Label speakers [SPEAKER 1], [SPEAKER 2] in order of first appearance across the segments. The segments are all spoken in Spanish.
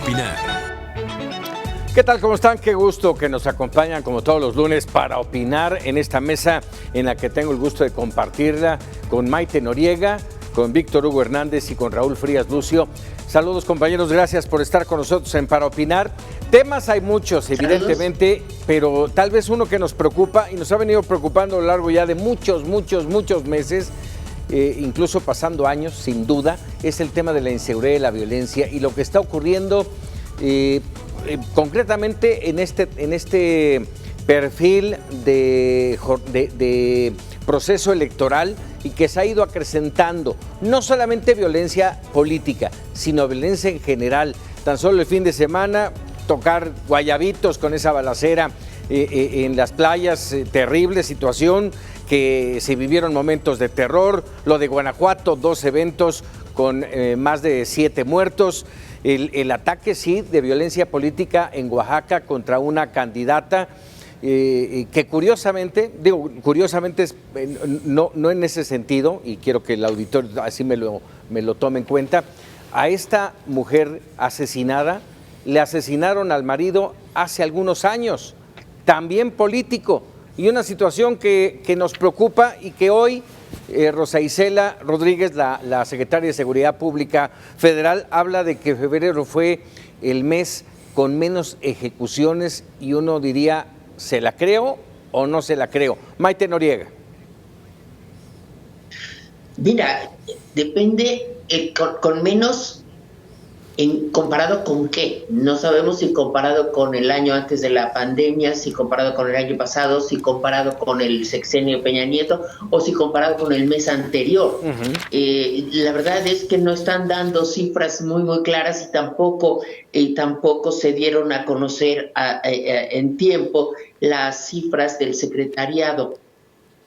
[SPEAKER 1] opinar.
[SPEAKER 2] ¿Qué tal? ¿Cómo están? Qué gusto que nos acompañan como todos los lunes para opinar en esta mesa en la que tengo el gusto de compartirla con Maite Noriega, con Víctor Hugo Hernández y con Raúl Frías Lucio. Saludos, compañeros, gracias por estar con nosotros en Para Opinar. Temas hay muchos, evidentemente, pero tal vez uno que nos preocupa y nos ha venido preocupando a lo largo ya de muchos meses, incluso pasando años, sin duda, es el tema de la inseguridad y la violencia y lo que está ocurriendo concretamente en este perfil de proceso electoral y que se ha ido acrecentando, no solamente violencia política, sino violencia en general. Tan solo el fin de semana, tocar guayabitos con esa balacera en las playas, terrible situación, que se vivieron momentos de terror, lo de Guanajuato, 2 eventos con más de 7 muertos, el ataque, sí, de violencia política en Oaxaca contra una candidata que curiosamente no en ese sentido, y quiero que el auditorio así me lo tome en cuenta, a esta mujer asesinada le asesinaron al marido hace algunos años, también político, y una situación que nos preocupa y que hoy Rosa Isela Rodríguez, la secretaria de Seguridad Pública Federal, habla de que febrero fue el mes con menos ejecuciones y uno diría, ¿se la creo o no se la creo? Maite Noriega.
[SPEAKER 3] Mira, depende con menos. ¿Comparado con qué? No sabemos si comparado con el año antes de la pandemia, si comparado con el año pasado, si comparado con el sexenio de Peña Nieto o si comparado con el mes anterior. La verdad es que no están dando cifras muy claras y tampoco se dieron a conocer en tiempo las cifras del secretariado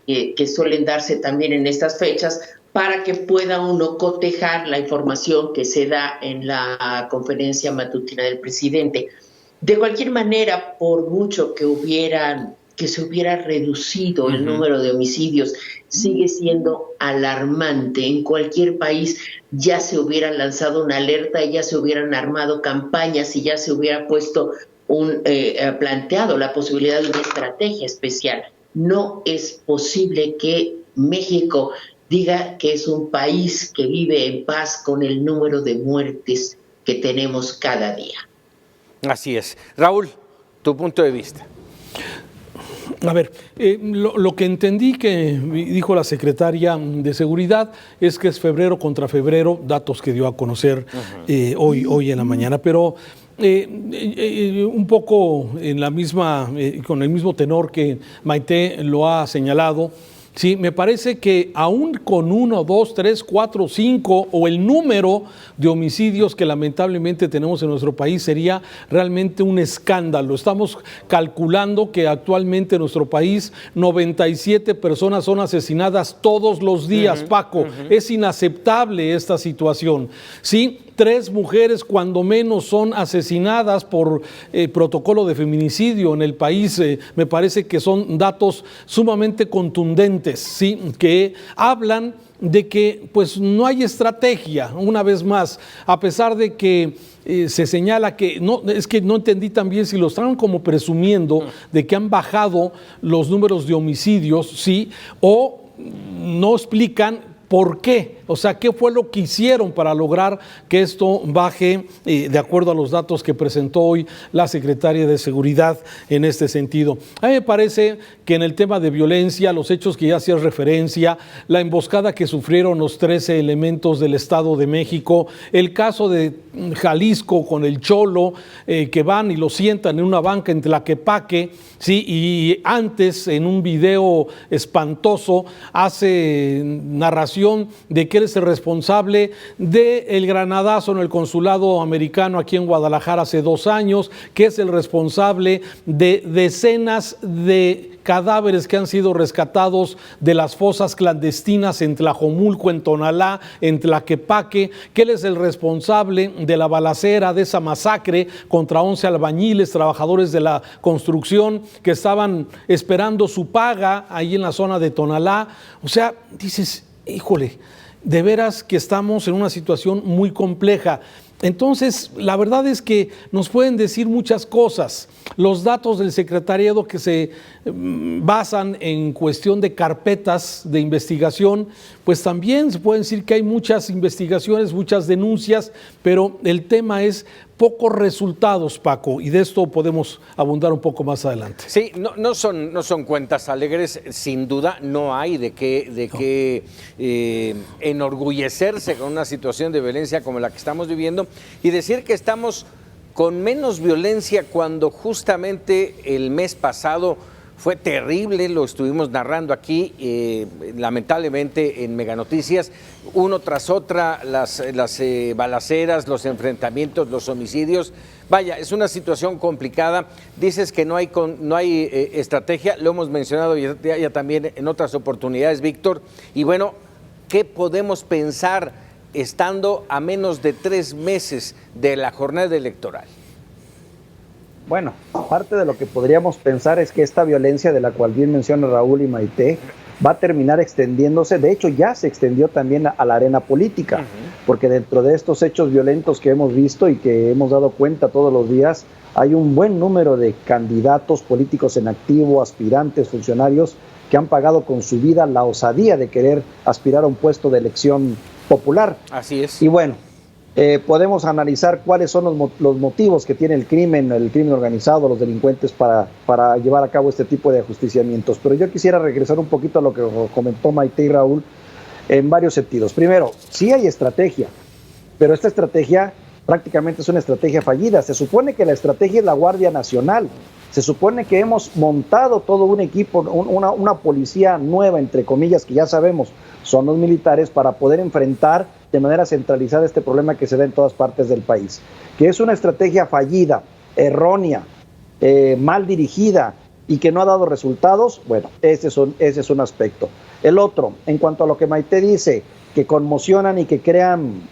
[SPEAKER 3] que suelen darse también en estas fechas, para que pueda uno cotejar la información que se da en la conferencia matutina del presidente. De cualquier manera, por mucho que se hubiera reducido el número de homicidios, sigue siendo alarmante. En cualquier país ya se hubiera lanzado una alerta, ya se hubieran armado campañas y ya se hubiera puesto planteado la posibilidad de una estrategia especial. No es posible que México diga que es un país que vive en paz con el número de muertes que tenemos cada día.
[SPEAKER 2] Así es. Raúl, tu punto de vista.
[SPEAKER 4] A ver, lo que entendí que dijo la secretaria de Seguridad es que es febrero contra febrero, datos que dio a conocer hoy en la mañana, pero un poco en la misma, con el mismo tenor que Maite lo ha señalado. Sí, me parece que aún con 1, 2, 3, 4, 5 o el número de homicidios que lamentablemente tenemos en nuestro país sería realmente un escándalo. Estamos calculando que actualmente en nuestro país 97 personas son asesinadas todos los días, Paco. Es inaceptable esta situación. Sí, 3 mujeres cuando menos son asesinadas por protocolo de feminicidio en el país. Me parece que son datos sumamente contundentes, ¿sí? Que hablan de que pues no hay estrategia, una vez más, a pesar de que se señala que no, es que no entendí también si lo están como presumiendo de que han bajado los números de homicidios, sí, o no explican ¿por qué? O sea, ¿qué fue lo que hicieron para lograr que esto baje de acuerdo a los datos que presentó hoy la secretaria de Seguridad en este sentido? A mí me parece que en el tema de violencia, los hechos que ya hacías referencia, la emboscada que sufrieron los 13 elementos del Estado de México, el caso de Jalisco con el Cholo, que van y lo sientan en una banca en Tlaquepaque, ¿sí? Y antes en un video espantoso hace narración de que eres el responsable del granadazo en el consulado americano aquí en Guadalajara hace 2 años, que es el responsable de decenas de cadáveres que han sido rescatados de las fosas clandestinas en Tlajomulco, en Tonalá, en Tlaquepaque, que él es el responsable de la balacera, de esa masacre contra 11 albañiles, trabajadores de la construcción que estaban esperando su paga ahí en la zona de Tonalá. O sea, dices, híjole, de veras que estamos en una situación muy compleja. Entonces, la verdad es que nos pueden decir muchas cosas. Los datos del secretariado que se basan en cuestión de carpetas de investigación, pues también se puede decir que hay muchas investigaciones, muchas denuncias, pero el tema es pocos resultados, Paco, y de esto podemos abundar un poco más adelante.
[SPEAKER 2] Sí, no son cuentas alegres, sin duda no hay de qué enorgullecerse con una situación de violencia como la que estamos viviendo y decir que estamos con menos violencia cuando justamente el mes pasado fue terrible, lo estuvimos narrando aquí, lamentablemente en Meganoticias, uno tras otra, las balaceras, los enfrentamientos, los homicidios. Vaya, es una situación complicada. Dices que no hay estrategia, lo hemos mencionado ya también en otras oportunidades, Víctor. Y bueno, ¿qué podemos pensar estando a menos de 3 meses de la jornada electoral?
[SPEAKER 1] Bueno, aparte de lo que podríamos pensar es que esta violencia de la cual bien menciona Raúl y Maite va a terminar extendiéndose, de hecho ya se extendió también a la arena política, porque dentro de estos hechos violentos que hemos visto y que hemos dado cuenta todos los días, hay un buen número de candidatos políticos en activo, aspirantes, funcionarios, que han pagado con su vida la osadía de querer aspirar a un puesto de elección popular.
[SPEAKER 2] Así es.
[SPEAKER 1] Y bueno, podemos analizar cuáles son los motivos que tiene el crimen organizado, los delincuentes para llevar a cabo este tipo de ajusticiamientos. Pero yo quisiera regresar un poquito a lo que comentó Maite y Raúl en varios sentidos. Primero, sí hay estrategia, pero esta estrategia prácticamente es una estrategia fallida. Se supone que la estrategia es la Guardia Nacional. Se supone que hemos montado todo un equipo, una policía nueva, entre comillas, que ya sabemos son los militares, para poder enfrentar de manera centralizada este problema que se da en todas partes del país. Que es una estrategia fallida, errónea, mal dirigida y que no ha dado resultados, bueno, ese es un aspecto. El otro, en cuanto a lo que Maite dice, que conmocionan y que crean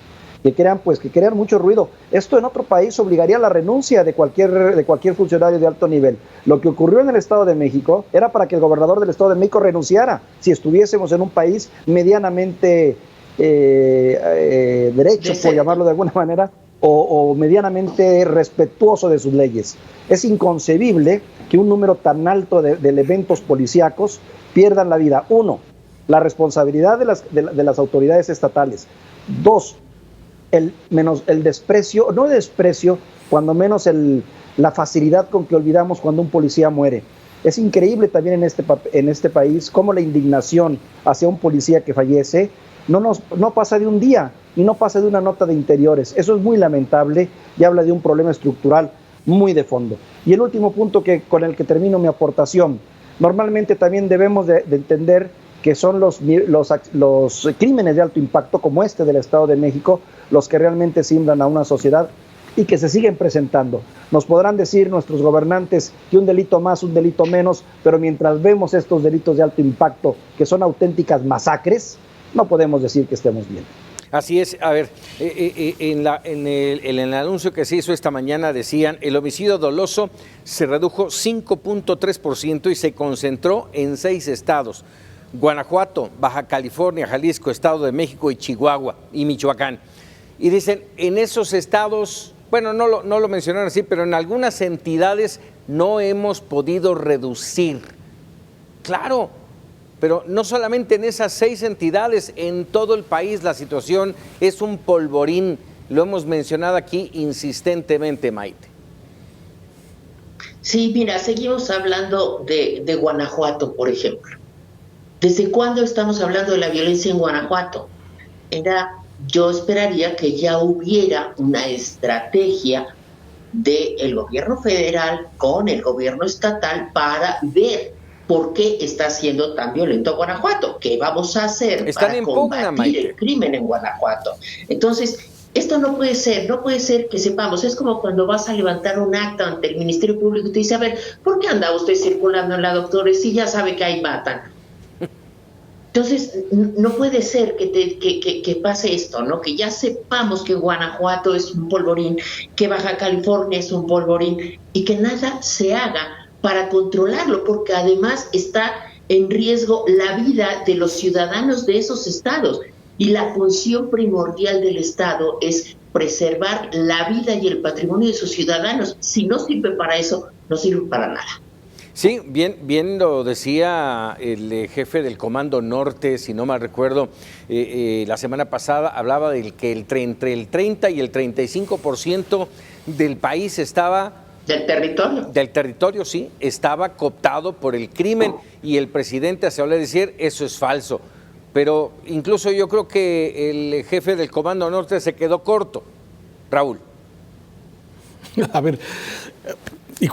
[SPEAKER 1] mucho ruido. Esto en otro país obligaría a la renuncia de cualquier funcionario de alto nivel. Lo que ocurrió en el Estado de México era para que el gobernador del Estado de México renunciara, si estuviésemos en un país medianamente derecho, por llamarlo de alguna manera, o medianamente respetuoso de sus leyes. Es inconcebible que un número tan alto de elementos policíacos pierdan la vida. 1, la responsabilidad de las autoridades estatales. 2, el desprecio, no desprecio, cuando menos la facilidad con que olvidamos cuando un policía muere. Es increíble también en este país cómo la indignación hacia un policía que fallece no pasa de un día y no pasa de una nota de interiores. Eso es muy lamentable y habla de un problema estructural muy de fondo. Y el último punto con el que termino mi aportación, normalmente también debemos de entender que son los crímenes de alto impacto como este del Estado de México los que realmente simbran a una sociedad y que se siguen presentando. Nos podrán decir nuestros gobernantes que un delito más, un delito menos, pero mientras vemos estos delitos de alto impacto que son auténticas masacres, no podemos decir que estemos bien.
[SPEAKER 2] Así es. A ver, en el anuncio que se hizo esta mañana decían el homicidio doloso se redujo 5.3% y se concentró en 6 estados. Guanajuato, Baja California, Jalisco, Estado de México y Chihuahua y Michoacán. Y dicen, en esos estados, bueno, no lo mencionaron así, pero en algunas entidades no hemos podido reducir. Claro, pero no solamente en esas 6 entidades, en todo el país la situación es un polvorín. Lo hemos mencionado aquí insistentemente, Maite.
[SPEAKER 3] Sí, mira, seguimos hablando de Guanajuato, por ejemplo. ¿Desde cuándo estamos hablando de la violencia en Guanajuato? Yo esperaría que ya hubiera una estrategia del gobierno federal con el gobierno estatal para ver por qué está siendo tan violento Guanajuato. ¿Qué vamos a hacer para combatir el crimen en Guanajuato? Entonces, esto no puede ser que sepamos. Es como cuando vas a levantar un acta ante el Ministerio Público y te dice, a ver, ¿por qué anda usted circulando en la Doctores si ya sabe que ahí matan? Entonces, no puede ser que pase esto, ¿no? Que ya sepamos que Guanajuato es un polvorín, que Baja California es un polvorín y que nada se haga para controlarlo, porque además está en riesgo la vida de los ciudadanos de esos estados. Y la función primordial del Estado es preservar la vida y el patrimonio de sus ciudadanos. Si no sirve para eso, no sirve para nada.
[SPEAKER 2] Sí, bien lo decía el jefe del Comando Norte, si no mal recuerdo, la semana pasada hablaba de que entre el 30 y el 35% del país estaba...
[SPEAKER 3] ¿Del territorio?
[SPEAKER 2] Del territorio, sí, estaba cooptado por el crimen y el presidente se suele decir, eso es falso. Pero incluso yo creo que el jefe del Comando Norte se quedó corto. Raúl.
[SPEAKER 4] A ver... Y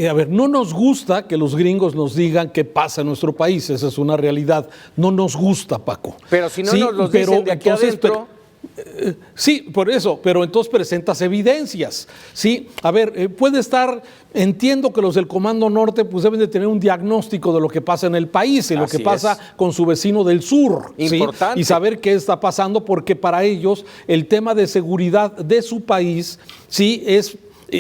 [SPEAKER 4] a ver, no nos gusta que los gringos nos digan qué pasa en nuestro país, esa es una realidad. No nos gusta, Paco.
[SPEAKER 2] Pero si no nos lo dicen de aquí adentro...
[SPEAKER 4] Sí, por eso, pero entonces presentas evidencias, ¿sí? A ver, puede estar, entiendo que los del Comando Norte pues deben de tener un diagnóstico de lo que pasa en el país y lo que pasa con su vecino del sur, ¿sí? Y saber qué está pasando, porque para ellos el tema de seguridad de su país, sí,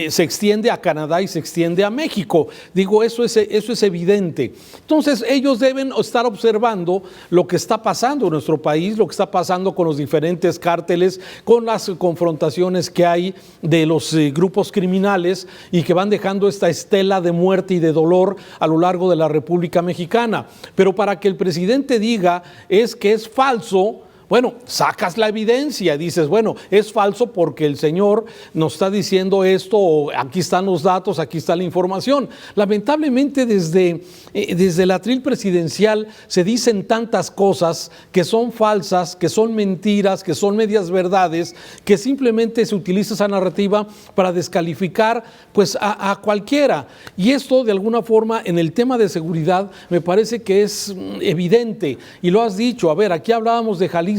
[SPEAKER 4] se extiende a Canadá y se extiende a México. Digo, eso es evidente. Entonces, ellos deben estar observando lo que está pasando en nuestro país, lo que está pasando con los diferentes cárteles, con las confrontaciones que hay de los grupos criminales y que van dejando esta estela de muerte y de dolor a lo largo de la República Mexicana. Pero para que el presidente diga que es falso, bueno, sacas la evidencia, dices, bueno, es falso porque el señor nos está diciendo esto, o aquí están los datos, aquí está la información. Lamentablemente desde el atril presidencial se dicen tantas cosas que son falsas, que son mentiras, que son medias verdades, que simplemente se utiliza esa narrativa para descalificar pues a cualquiera. Y esto de alguna forma en el tema de seguridad me parece que es evidente, y lo has dicho. A ver, aquí hablábamos de Jalisco,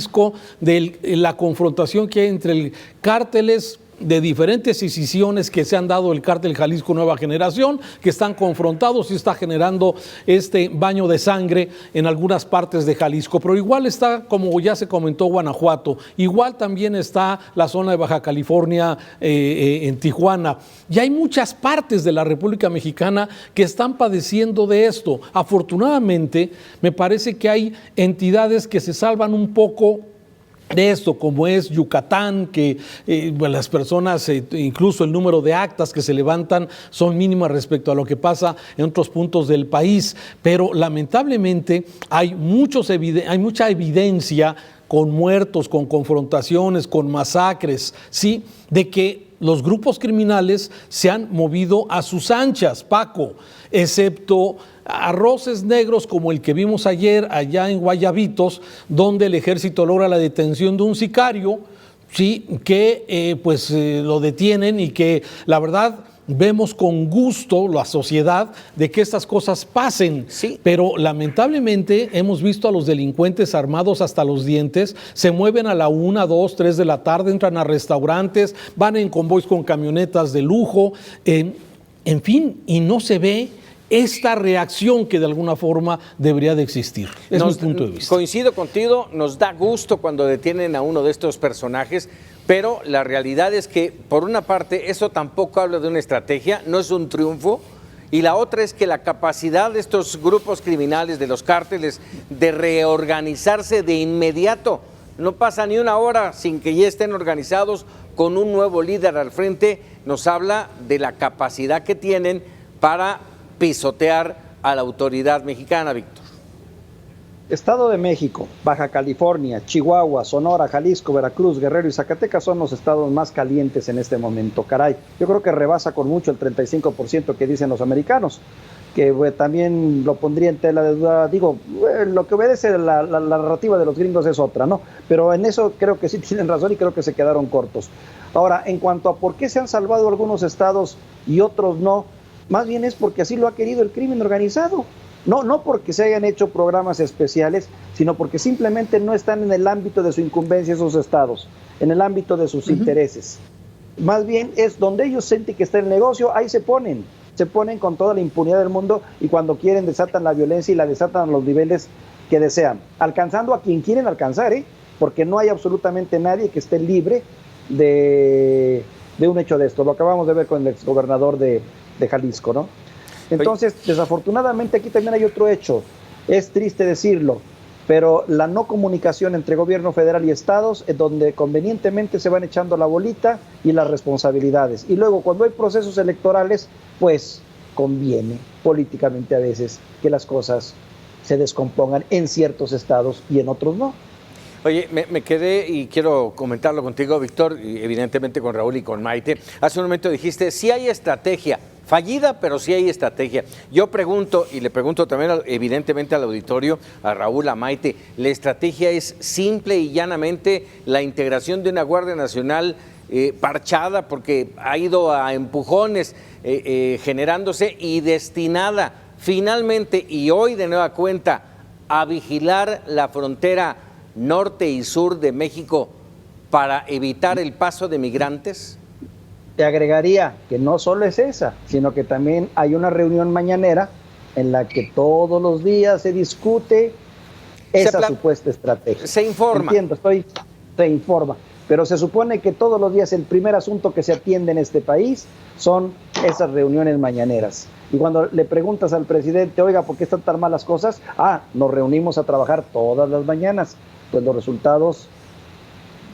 [SPEAKER 4] de la confrontación que hay entre cárteles de diferentes incisiones que se han dado, el cártel Jalisco Nueva Generación, que están confrontados y está generando este baño de sangre en algunas partes de Jalisco, pero igual está, como ya se comentó, Guanajuato, igual también está la zona de Baja California, en Tijuana, y hay muchas partes de la República Mexicana que están padeciendo de esto. Afortunadamente, me parece que hay entidades que se salvan un poco de esto, como es Yucatán, que las personas, incluso el número de actas que se levantan son mínimas respecto a lo que pasa en otros puntos del país, pero lamentablemente hay mucha evidencia con muertos, con confrontaciones, con masacres, ¿sí?, de que los grupos criminales se han movido a sus anchas, Paco, excepto arroces negros como el que vimos ayer allá en Guayabitos, donde el ejército logra la detención de un sicario, sí, que lo detienen, y que la verdad vemos con gusto la sociedad de que estas cosas pasen, sí. Pero lamentablemente hemos visto a los delincuentes armados hasta los dientes, se mueven a la 1, 2, 3 de la tarde, entran a restaurantes, van en convoys con camionetas de lujo, en fin, y no se ve esta reacción que de alguna forma debería de existir. Es mi punto de vista.
[SPEAKER 2] Coincido contigo, nos da gusto cuando detienen a uno de estos personajes, pero la realidad es que, por una parte, eso tampoco habla de una estrategia, no es un triunfo, y la otra es que la capacidad de estos grupos criminales, de los cárteles, de reorganizarse de inmediato, no pasa ni una hora sin que ya estén organizados con un nuevo líder al frente, nos habla de la capacidad que tienen para pisotear a la autoridad mexicana, Víctor.
[SPEAKER 1] Estado de México, Baja California, Chihuahua, Sonora, Jalisco, Veracruz, Guerrero y Zacatecas son los estados más calientes en este momento. Caray, yo creo que rebasa con mucho el 35% que dicen los americanos, que también lo pondría en tela de duda. Digo, lo que obedece la narrativa de los gringos es otra, ¿no? Pero en eso creo que sí tienen razón y creo que se quedaron cortos. Ahora, en cuanto a por qué se han salvado algunos estados y otros no, más bien es porque así lo ha querido el crimen organizado. No porque se hayan hecho programas especiales, sino porque simplemente no están en el ámbito de su incumbencia esos estados, en el ámbito de sus intereses. Más bien es donde ellos sienten que está el negocio, ahí se ponen con toda la impunidad del mundo, y cuando quieren desatan la violencia y la desatan a los niveles que desean, alcanzando a quien quieren alcanzar, porque no hay absolutamente nadie que esté libre de un hecho de esto. Lo acabamos de ver con el exgobernador de Jalisco, ¿no? Entonces, desafortunadamente aquí también hay otro hecho, es triste decirlo, pero la no comunicación entre gobierno federal y estados es donde convenientemente se van echando la bolita y las responsabilidades. Y luego cuando hay procesos electorales, pues conviene políticamente a veces que las cosas se descompongan en ciertos estados y en otros no.
[SPEAKER 2] Oye, me quedé y quiero comentarlo contigo, Víctor, y evidentemente con Raúl y con Maite. Hace un momento dijiste, sí hay estrategia, fallida, pero sí hay estrategia. Yo pregunto, y le pregunto también evidentemente al auditorio, a Raúl, a Maite, ¿la estrategia es simple y llanamente la integración de una Guardia Nacional parchada, porque ha ido a empujones generándose y destinada finalmente y hoy de nueva cuenta a vigilar la frontera norte y sur de México para evitar el paso de migrantes?
[SPEAKER 1] Te agregaría que no solo es esa, sino que también hay una reunión mañanera en la que todos los días se discute esa supuesta estrategia.
[SPEAKER 2] Se informa.
[SPEAKER 1] Entiendo, se informa. Pero se supone que todos los días el primer asunto que se atiende en este país son esas reuniones mañaneras. Y cuando le preguntas al presidente, oiga, ¿por qué están tan malas cosas? Nos reunimos a trabajar todas las mañanas. Pues los resultados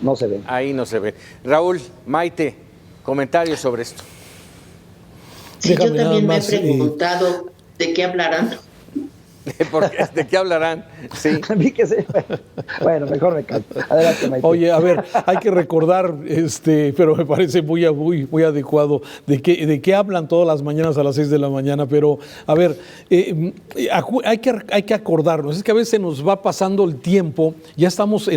[SPEAKER 1] no se ven.
[SPEAKER 2] Ahí no se ve. Raúl, Maite, comentarios sobre esto.
[SPEAKER 3] Sí, yo también me he preguntado de qué hablarán.
[SPEAKER 2] ¿De qué hablarán? Sí.
[SPEAKER 1] Bueno, mejor me callo. Adelante, Maite.
[SPEAKER 4] Oye, a ver, hay que recordar, pero me parece muy adecuado, de qué hablan todas las mañanas a las 6 de la mañana, pero a ver, hay que acordarnos, es que a veces nos va pasando el tiempo, ya estamos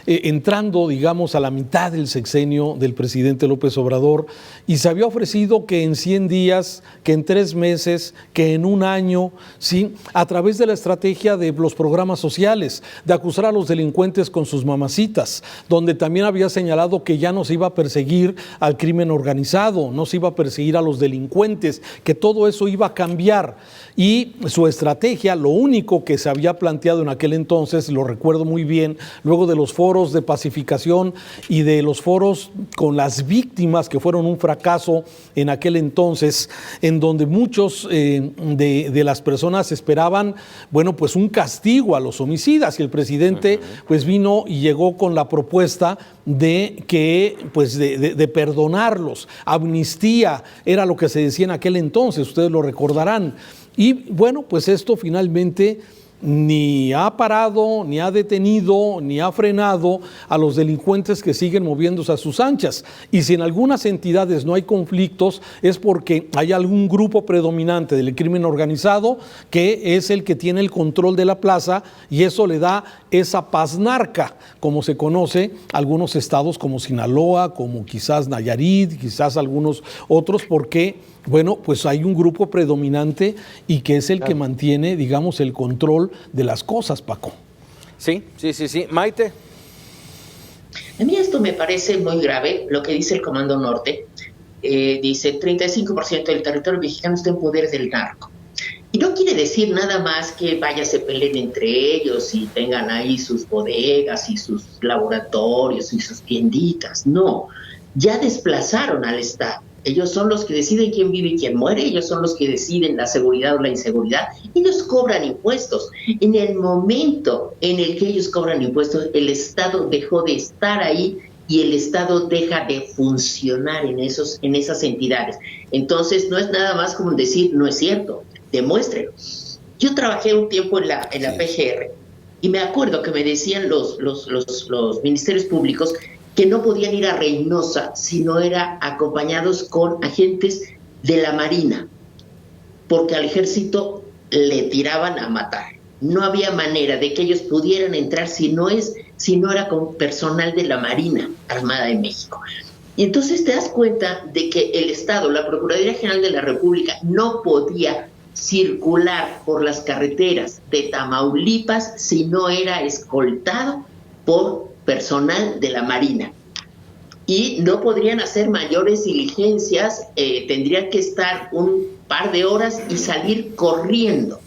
[SPEAKER 4] entrando, digamos, a la mitad del sexenio del presidente López Obrador, y se había ofrecido que en 100 días, que en 3 meses, que en un año, ¿sí?, a través de la estrategia de los programas sociales, de acusar a los delincuentes con sus mamacitas, donde también había señalado que ya no se iba a perseguir al crimen organizado, no se iba a perseguir a los delincuentes, que todo eso iba a cambiar. Y su estrategia, lo único que se había planteado en aquel entonces, lo recuerdo muy bien, luego de los foros de pacificación y de los foros con las víctimas, que fueron un fracaso en aquel entonces, en donde muchos de las personas esperaban, bueno, pues un castigo a los homicidas, y el presidente pues vino y llegó con la propuesta de que, pues de perdonarlos, amnistía, era lo que se decía en aquel entonces, ustedes lo recordarán. Y bueno, pues esto finalmente ni ha parado, ni ha detenido, ni ha frenado a los delincuentes que siguen moviéndose a sus anchas. Y si en algunas entidades no hay conflictos, es porque hay algún grupo predominante del crimen organizado que es el que tiene el control de la plaza, y eso le da esa paz narca, como se conoce algunos estados como Sinaloa, como quizás Nayarit, quizás algunos otros, porque bueno, pues hay un grupo predominante y que es el que mantiene, digamos, el control de las cosas, Paco.
[SPEAKER 2] Sí. Maite.
[SPEAKER 3] A mí esto me parece muy grave, lo que dice el Comando Norte. Dice, 35% del territorio mexicano está en poder del narco. Y no quiere decir nada más que se peleen entre ellos y tengan ahí sus bodegas y sus laboratorios y sus tienditas. No, ya desplazaron al Estado. Ellos son los que deciden quién vive y quién muere, ellos son los que deciden la seguridad o la inseguridad, ellos cobran impuestos. En el momento en el que ellos cobran impuestos, el Estado dejó de estar ahí y el Estado deja de funcionar en esas entidades. Entonces no es nada más como decir, no es cierto, demuéstrenlo. Yo trabajé un tiempo en la PGR y me acuerdo que me decían los ministerios públicos que no podían ir a Reynosa si no era acompañados con agentes de la Marina, porque al ejército le tiraban a matar. No había manera de que ellos pudieran entrar si no era con personal de la Marina Armada de México. Y entonces te das cuenta de que el Estado, la Procuraduría General de la República, no podía circular por las carreteras de Tamaulipas si no era escoltado por personal de la Marina, y no podrían hacer mayores diligencias, tendrían que estar un par de horas y salir corriendo.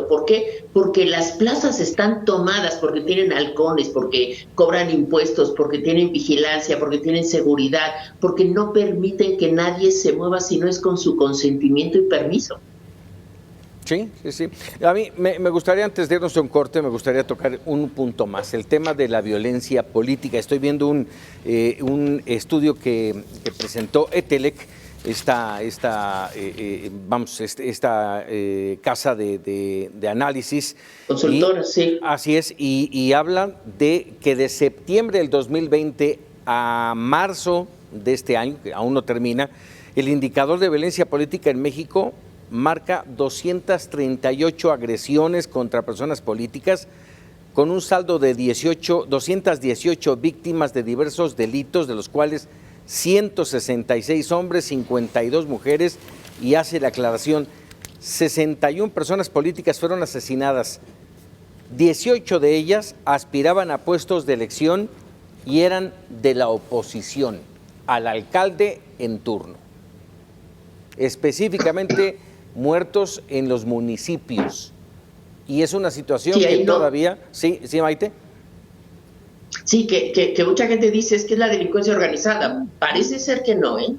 [SPEAKER 3] ¿Por qué? Porque las plazas están tomadas, porque tienen halcones, porque cobran impuestos, porque tienen vigilancia, porque tienen seguridad, porque no permiten que nadie se mueva si no es con su consentimiento y permiso.
[SPEAKER 2] Sí, sí, sí. A mí me gustaría, antes de irnos a un corte, me gustaría tocar un punto más, el tema de la violencia política. Estoy viendo un estudio que presentó ETELEC, esta casa de análisis.
[SPEAKER 3] Consultora, sí.
[SPEAKER 2] Así es, y hablan de que de septiembre del 2020 a marzo de este año, que aún no termina, el indicador de violencia política en México marca 238 agresiones contra personas políticas, con un saldo de 218 víctimas de diversos delitos, de los cuales 166 hombres, 52 mujeres, y hace la aclaración, 61 personas políticas fueron asesinadas, 18 de ellas aspiraban a puestos de elección y eran de la oposición al alcalde en turno. Específicamente muertos en los municipios. Y es una situación que todavía... ¿Sí, Maite?
[SPEAKER 3] Sí, que mucha gente dice es que es la delincuencia organizada. Parece ser que no, ¿eh?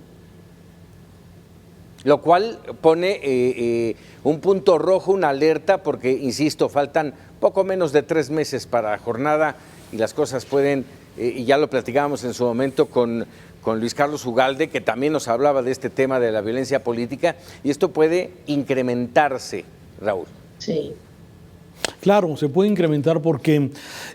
[SPEAKER 2] Lo cual pone un punto rojo, una alerta, porque, insisto, faltan poco menos de 3 meses para la jornada y las cosas pueden, y ya lo platicábamos en su momento con Luis Carlos Ugalde, que también nos hablaba de este tema de la violencia política, y esto puede incrementarse, Raúl.
[SPEAKER 3] Sí.
[SPEAKER 4] Claro, se puede incrementar porque,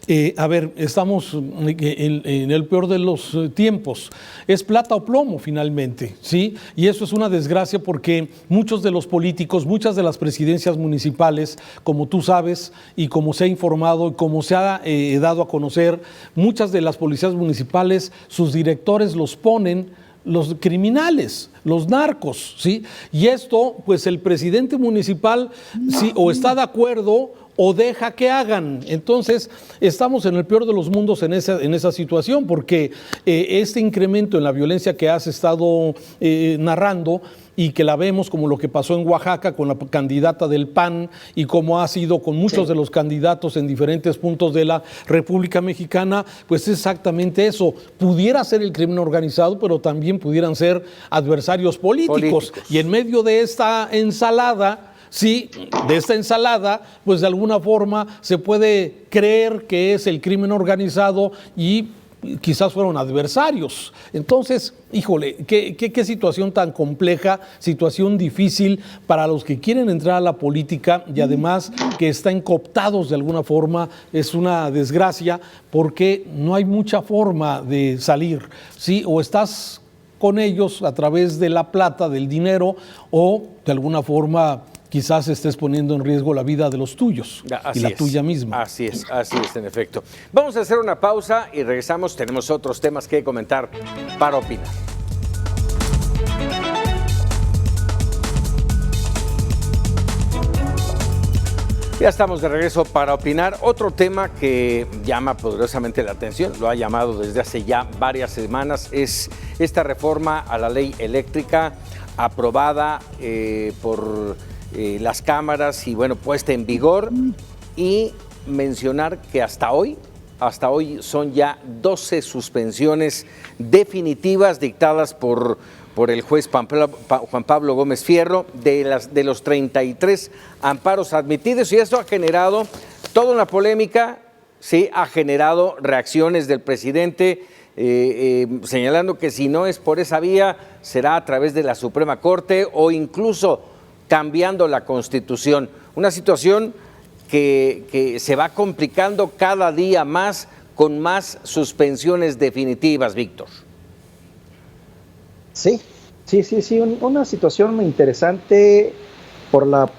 [SPEAKER 4] estamos en el peor de los tiempos. Es plata o plomo finalmente, ¿sí? Y eso es una desgracia porque muchos de los políticos, muchas de las presidencias municipales, como tú sabes y como se ha informado y como se ha dado a conocer, muchas de las policías municipales, sus directores los ponen los criminales, los narcos, ¿sí? Y esto, pues el presidente municipal, sí, o está de acuerdo o deja que hagan. Entonces, estamos en el peor de los mundos en esa situación, porque este incremento en la violencia que has estado narrando, y que la vemos como lo que pasó en Oaxaca con la candidata del PAN y como ha sido con muchos de los candidatos en diferentes puntos de la República Mexicana, pues es exactamente eso. Pudiera ser el crimen organizado, pero también pudieran ser adversarios políticos. Y en medio de esta ensalada, pues de alguna forma se puede creer que es el crimen organizado y quizás fueron adversarios. Entonces, híjole, qué situación tan compleja, situación difícil para los que quieren entrar a la política y además que están cooptados de alguna forma. Es una desgracia porque no hay mucha forma de salir, ¿sí? O estás con ellos a través de la plata, del dinero, o de alguna forma quizás estés poniendo en riesgo la vida de los tuyos y la tuya misma.
[SPEAKER 2] Así es, en efecto. Vamos a hacer una pausa y regresamos. Tenemos otros temas que comentar para opinar. Ya estamos de regreso para opinar. Otro tema que llama poderosamente la atención, lo ha llamado desde hace ya varias semanas, es esta reforma a la ley eléctrica aprobada por las cámaras y puesta en vigor, y mencionar que hasta hoy son ya 12 suspensiones definitivas dictadas por el juez Juan Pablo Gómez Fierro de los 33 amparos admitidos, y esto ha generado toda una polémica, sí, ha generado reacciones del presidente señalando que si no es por esa vía será a través de la Suprema Corte o incluso cambiando la Constitución. Una situación que se va complicando cada día más, con más suspensiones definitivas, Víctor.
[SPEAKER 1] Sí, una situación muy interesante por lo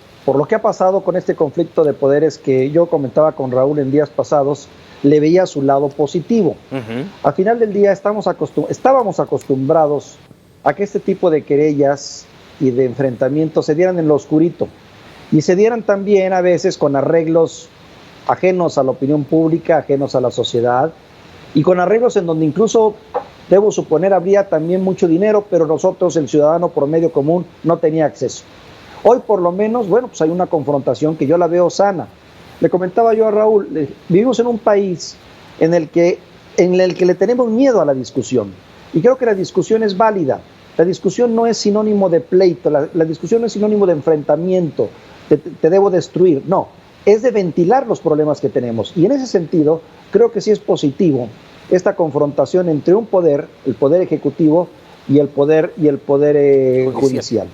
[SPEAKER 1] que ha pasado con este conflicto de poderes que yo comentaba con Raúl en días pasados. Le veía su lado positivo. Al final del día estábamos acostumbrados a que este tipo de querellas y de enfrentamientos se dieran en lo oscurito y se dieran también a veces con arreglos ajenos a la opinión pública, ajenos a la sociedad, y con arreglos en donde incluso, debo suponer, habría también mucho dinero, pero nosotros, el ciudadano promedio común, no tenía acceso. Hoy por lo menos, pues hay una confrontación que yo la veo sana. Le comentaba yo a Raúl, vivimos en un país en el que le tenemos miedo a la discusión, y creo que la discusión es válida. La discusión no es sinónimo de pleito, la discusión no es sinónimo de enfrentamiento, te debo destruir. No, es de ventilar los problemas que tenemos. Y en ese sentido, creo que sí es positivo esta confrontación entre un poder, el poder ejecutivo y el poder judicial.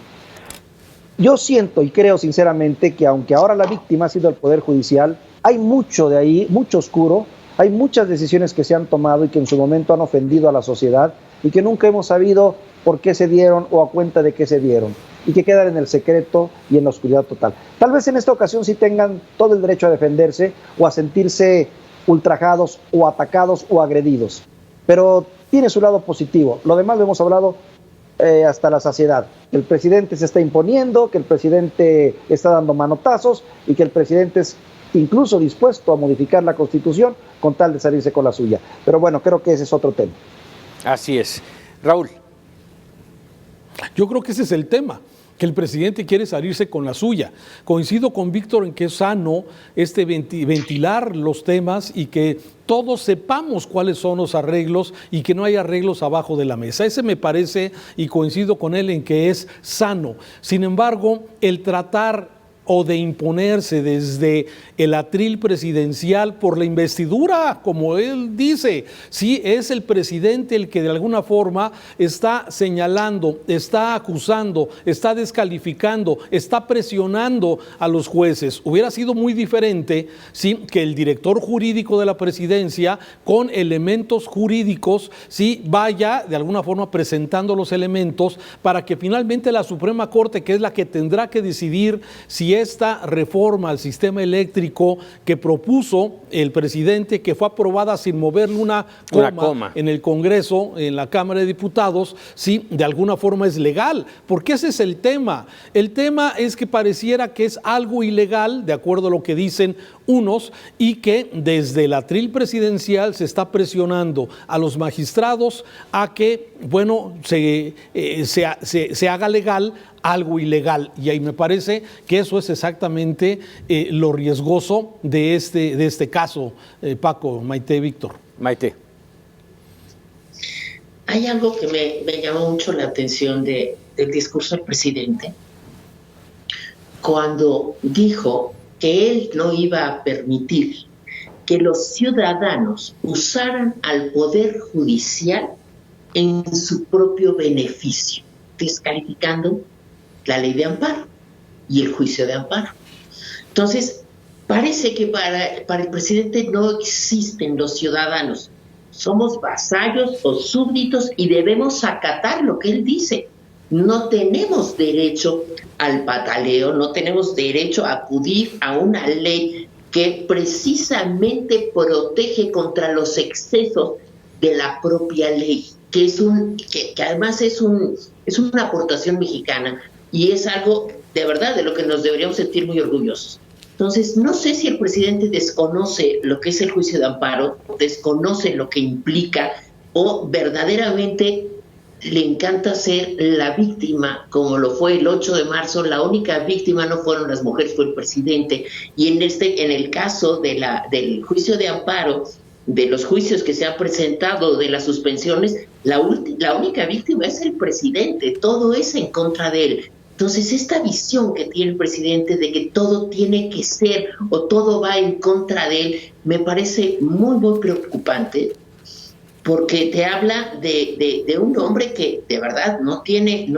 [SPEAKER 1] Yo siento y creo sinceramente que aunque ahora la víctima ha sido el poder judicial, hay mucho de ahí, mucho oscuro, hay muchas decisiones que se han tomado y que en su momento han ofendido a la sociedad y que nunca hemos sabido por qué se dieron o a cuenta de qué se dieron y que quedan en el secreto y en la oscuridad total. Tal vez en esta ocasión sí tengan todo el derecho a defenderse o a sentirse ultrajados o atacados o agredidos, pero tiene su lado positivo. Lo demás lo hemos hablado hasta la saciedad. El presidente se está imponiendo, que el presidente está dando manotazos y que el presidente es incluso dispuesto a modificar la Constitución con tal de salirse con la suya. Pero bueno, creo que ese es otro tema.
[SPEAKER 2] Así es. Raúl.
[SPEAKER 4] Yo creo que ese es el tema, que el presidente quiere salirse con la suya. Coincido con Víctor en que es sano ventilar los temas y que todos sepamos cuáles son los arreglos y que no hay arreglos abajo de la mesa. Ese me parece, y coincido con él en que es sano. Sin embargo, el tratar o de imponerse desde el atril presidencial por la investidura, como él dice. Sí, es el presidente el que de alguna forma está señalando, está acusando, está descalificando, está presionando a los jueces. Hubiera sido muy diferente, sí, que el director jurídico de la presidencia, con elementos jurídicos, sí, vaya de alguna forma presentando los elementos para que finalmente la Suprema Corte, que es la que tendrá que decidir si esta reforma al sistema eléctrico que propuso el presidente, que fue aprobada sin moverle una coma en el Congreso, en la Cámara de Diputados, sí, de alguna forma es legal, porque ese es el tema. El tema es que pareciera que es algo ilegal, de acuerdo a lo que dicen unos, y que desde el atril presidencial se está presionando a los magistrados a que, bueno, se haga legal algo ilegal, y ahí me parece que eso es exactamente lo riesgoso de este caso, Paco, Maite, Víctor.
[SPEAKER 2] Maite.
[SPEAKER 3] Hay algo que me llamó mucho la atención del discurso del presidente, cuando dijo que él no iba a permitir que los ciudadanos usaran al Poder Judicial en su propio beneficio, descalificando la ley de amparo y el juicio de amparo. Entonces, parece que para el presidente no existen los ciudadanos. Somos vasallos o súbditos y debemos acatar lo que él dice. No tenemos derecho al pataleo, no tenemos derecho a acudir a una ley que precisamente protege contra los excesos de la propia ley, que además es una aportación mexicana y es algo de verdad de lo que nos deberíamos sentir muy orgullosos. Entonces, no sé si el presidente desconoce lo que es el juicio de amparo, desconoce lo que implica o verdaderamente le encanta ser la víctima, como lo fue el 8 de marzo. La única víctima no fueron las mujeres, fue el presidente. Y en el caso del juicio de amparo, de los juicios que se han presentado, de las suspensiones, la única víctima es el presidente, todo es en contra de él. Entonces, esta visión que tiene el presidente de que todo tiene que ser o todo va en contra de él, me parece muy, muy preocupante, porque te habla de un hombre que de verdad no tiene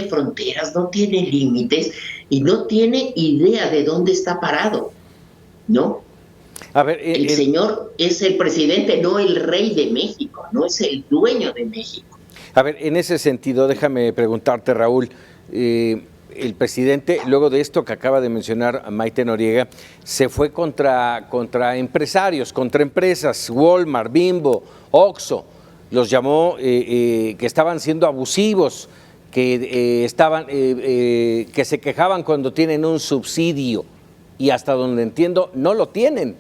[SPEAKER 3] fronteras, no tiene límites y no tiene idea de dónde está parado, ¿no?
[SPEAKER 2] A ver,
[SPEAKER 3] el señor es el presidente, no el rey de México, no es el dueño de México.
[SPEAKER 2] A ver, en ese sentido, déjame preguntarte, Raúl, el presidente, luego de esto que acaba de mencionar Maite Noriega, se fue contra empresarios, contra empresas, Walmart, Bimbo, Oxxo, los llamó que estaban siendo abusivos, que se quejaban cuando tienen un subsidio, y hasta donde entiendo no lo tienen,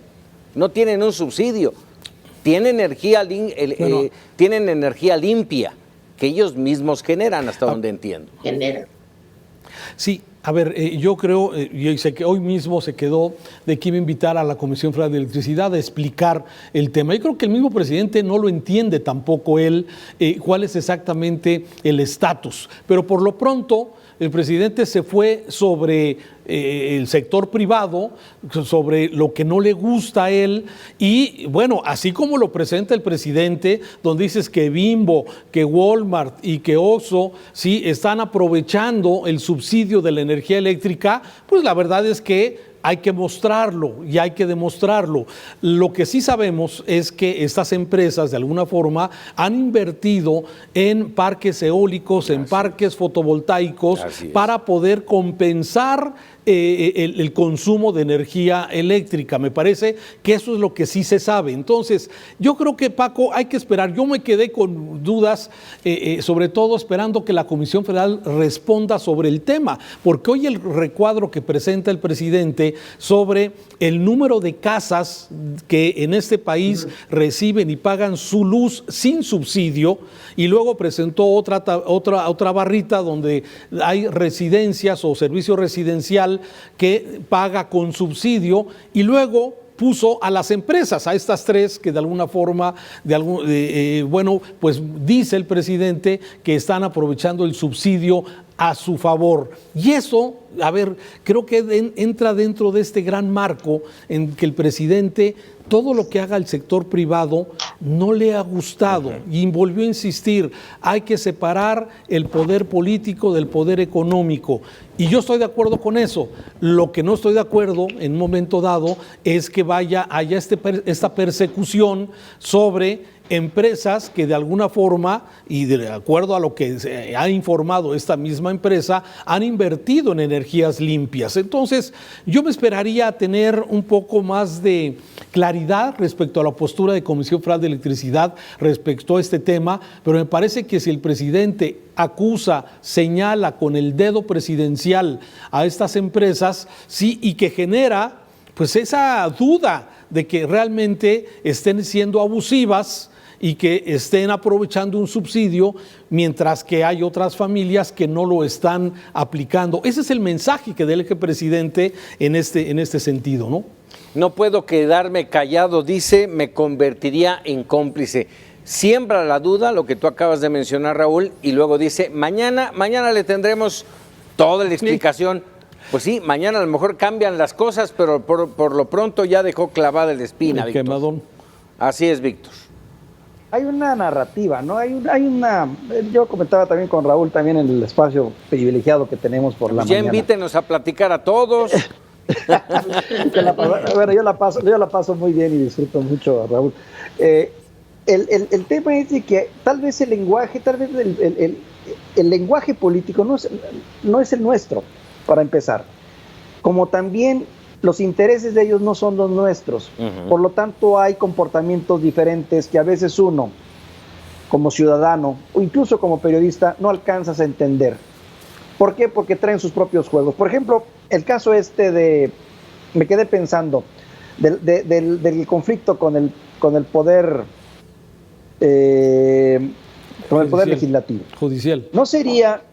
[SPEAKER 2] no tienen un subsidio, tienen energía limpia que ellos mismos generan, hasta donde entiendo.
[SPEAKER 3] Generan.
[SPEAKER 4] Sí, a ver, yo creo, y sé que hoy mismo se quedó de que iba a invitar a la Comisión Federal de Electricidad a explicar el tema. Yo creo que el mismo presidente no lo entiende tampoco él, cuál es exactamente el estatus. Pero por lo pronto, El presidente se fue sobre el sector privado, sobre lo que no le gusta a él, y bueno, así como lo presenta el presidente, donde dices que Bimbo, que Walmart y que Oxxo, sí, están aprovechando el subsidio de la energía eléctrica, pues la verdad es que hay que mostrarlo y hay que demostrarlo. Lo que sí sabemos es que estas empresas de alguna forma han invertido en parques eólicos, en parques fotovoltaicos para poder compensar el consumo de energía eléctrica. Me parece que eso es lo que sí se sabe. Entonces, yo creo que, Paco, hay que esperar. Yo me quedé con dudas, sobre todo esperando que la Comisión Federal responda sobre el tema, porque hoy el recuadro que presenta el presidente sobre el número de casas que en este país reciben y pagan su luz sin subsidio, y luego presentó otra barrita donde hay residencias o servicio residencial que paga con subsidio, y luego puso a las empresas, a estas tres que de alguna forma, bueno, pues dice el presidente que están aprovechando el subsidio a su favor. Y eso, a ver, creo que entra dentro de este gran marco en que el presidente, todo lo que haga el sector privado no le ha gustado, y volvió a insistir, hay que separar el poder político del poder económico. Y yo estoy de acuerdo con eso. Lo que no estoy de acuerdo en un momento dado es que haya esta persecución sobre empresas que de alguna forma, y de acuerdo a lo que se ha informado esta misma empresa, han invertido en energías limpias. Entonces, yo me esperaría tener un poco más de claridad respecto a la postura de Comisión Federal de Electricidad respecto a este tema, pero me parece que si el presidente acusa, señala con el dedo presidencial a estas empresas, sí, y que genera pues esa duda de que realmente estén siendo abusivas y que estén aprovechando un subsidio, mientras que hay otras familias que no lo están aplicando. Ese es el mensaje que da el presidente en este sentido, ¿no?
[SPEAKER 2] No puedo quedarme callado, dice, me convertiría en cómplice. Siembra la duda, lo que tú acabas de mencionar, Raúl, y luego dice, mañana le tendremos toda la explicación. Pues sí, mañana a lo mejor cambian las cosas, pero por lo pronto ya dejó clavada la espina,
[SPEAKER 4] el
[SPEAKER 2] Víctor.
[SPEAKER 4] Quemadón.
[SPEAKER 2] Así es, Víctor.
[SPEAKER 1] Hay una narrativa, ¿no? Yo comentaba también con Raúl, también en el espacio privilegiado que tenemos por la mañana.
[SPEAKER 2] Ya invítenos a platicar a todos.
[SPEAKER 1] Bueno, yo la paso muy bien y disfruto mucho, Raúl. El tema es de que tal vez el lenguaje, el lenguaje político no es el nuestro, para empezar. Como también los intereses de ellos no son los nuestros. Por lo tanto, hay comportamientos diferentes que a veces uno, como ciudadano o incluso como periodista, no alcanzas a entender. ¿Por qué? Porque traen sus propios juegos. Por ejemplo, el caso me quedé pensando, del conflicto con el poder, con el poder legislativo.
[SPEAKER 4] Judicial.
[SPEAKER 1] No sería,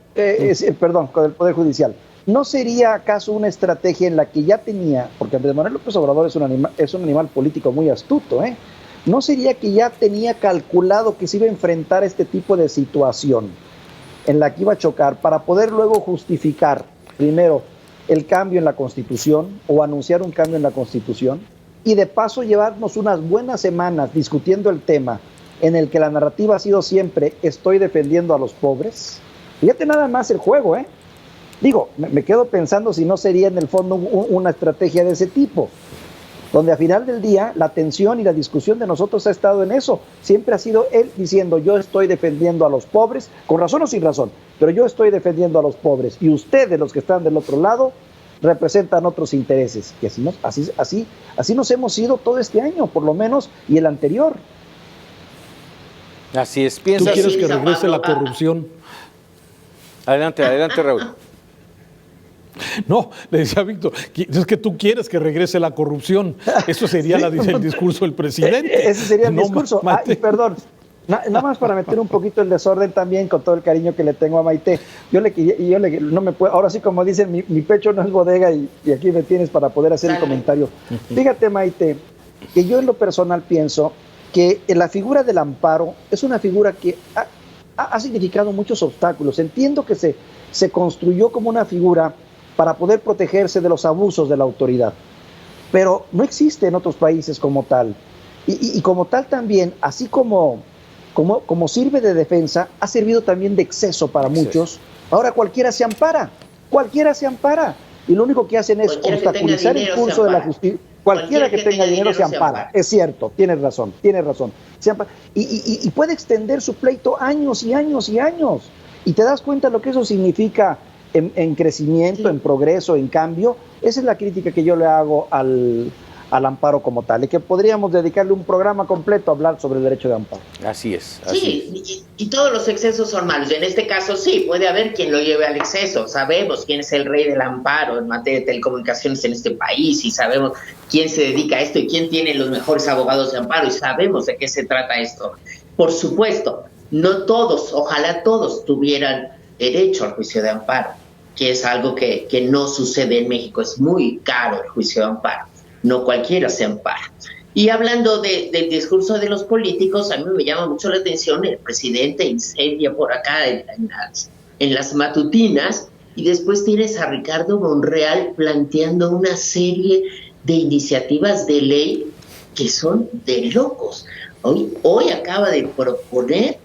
[SPEAKER 1] con el poder judicial. ¿No sería acaso una estrategia en la que ya tenía, porque Andrés Manuel López Obrador es un animal político muy astuto, ¿no sería que ya tenía calculado que se iba a enfrentar a este tipo de situación en la que iba a chocar para poder luego justificar, primero, el cambio en la Constitución o anunciar un cambio en la Constitución, y de paso llevarnos unas buenas semanas discutiendo el tema en el que la narrativa ha sido siempre estoy defendiendo a los pobres? Fíjate nada más el juego, Digo, me quedo pensando si no sería en el fondo una estrategia de ese tipo, donde al final del día la tensión y la discusión de nosotros ha estado en eso. Siempre ha sido él diciendo yo estoy defendiendo a los pobres, con razón o sin razón, pero yo estoy defendiendo a los pobres, y ustedes, los que están del otro lado, representan otros intereses. Y así nos hemos ido todo este año, por lo menos, y el anterior.
[SPEAKER 2] Así es.
[SPEAKER 4] ¿Tú
[SPEAKER 2] ¿Piensas?
[SPEAKER 4] quieres que regrese la corrupción?
[SPEAKER 2] Adelante, Raúl.
[SPEAKER 4] No, le decía a Víctor, es que tú quieres que regrese la corrupción. Eso sería el discurso del presidente.
[SPEAKER 1] Ese sería el discurso. Y perdón, nada más para meter un poquito el desorden también, con todo el cariño que le tengo a Maite. No me puedo, ahora sí, como dicen, mi pecho no es bodega, y aquí me tienes para poder hacer el comentario. Fíjate, Maite, que yo en lo personal pienso que la figura del amparo es una figura que ha significado muchos obstáculos. Entiendo que se construyó como una figura para poder protegerse de los abusos de la autoridad. Pero no existe en otros países como tal. Y como tal también, así como sirve de defensa, ha servido también de exceso para muchos. Ahora cualquiera se ampara. Y lo único que hacen es obstaculizar el curso de la justicia. Cualquiera que tenga dinero se ampara. Es cierto, tienes razón. Se ampara. Y puede extender su pleito años y años y años. Y te das cuenta de lo que eso significa en crecimiento, en progreso, en cambio. Esa es la crítica que yo le hago al amparo como tal, y que podríamos dedicarle un programa completo a hablar sobre el derecho de amparo.
[SPEAKER 2] Así es.
[SPEAKER 3] Y todos los excesos son malos. En este caso sí, puede haber quien lo lleve al exceso. Sabemos quién es el rey del amparo en materia de telecomunicaciones en este país, y sabemos quién se dedica a esto y quién tiene los mejores abogados de amparo, y sabemos de qué se trata esto. Por supuesto, no todos, ojalá todos tuvieran derecho al juicio de amparo, que es algo que no sucede en México. Es muy caro el juicio de amparo. No cualquiera se ampara. Y hablando del discurso de los políticos, a mí me llama mucho la atención, el presidente incendia por acá en las matutinas, y después tienes a Ricardo Monreal planteando una serie de iniciativas de ley que son de locos. Hoy acaba de proponer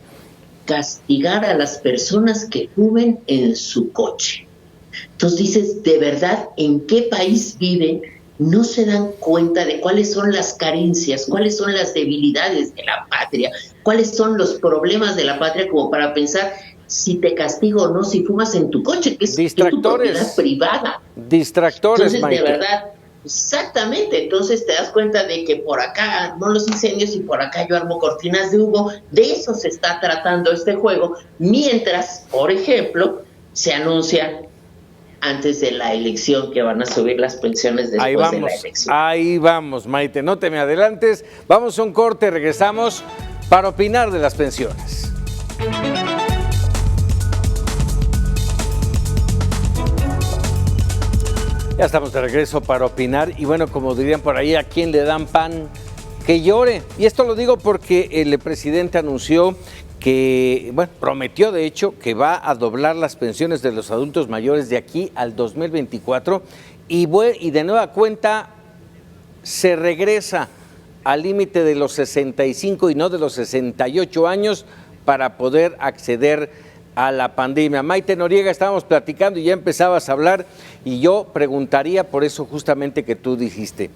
[SPEAKER 3] castigar a las personas que fumen en su coche. Entonces dices, ¿de verdad en qué país viven? No se dan cuenta de cuáles son las carencias, cuáles son las debilidades de la patria, cuáles son los problemas de la patria, como para pensar si te castigo o no si fumas en tu coche, que es tu propiedad privada.
[SPEAKER 2] Distractores,
[SPEAKER 3] entonces,
[SPEAKER 2] Maite.
[SPEAKER 3] De verdad, exactamente. Entonces te das cuenta de que por acá armo los incendios y por acá yo armo cortinas de humo. De eso se está tratando este juego, mientras, por ejemplo, se anuncia antes de la elección que van a subir las pensiones después de la elección.
[SPEAKER 2] Ahí vamos, Maite, no te me adelantes. Vamos a un corte, regresamos para opinar de las pensiones. Ya estamos de regreso para opinar, y bueno, como dirían por ahí, ¿a quién le dan pan que llore? Y esto lo digo porque el presidente anunció que, bueno, prometió de hecho que va a doblar las pensiones de los adultos mayores de aquí al 2024, y de nueva cuenta se regresa al límite de los 65 y no de los 68 años para poder acceder a la pandemia. Maite Noriega, estábamos platicando y ya empezabas a hablar, y yo preguntaría por eso justamente que tú dijiste,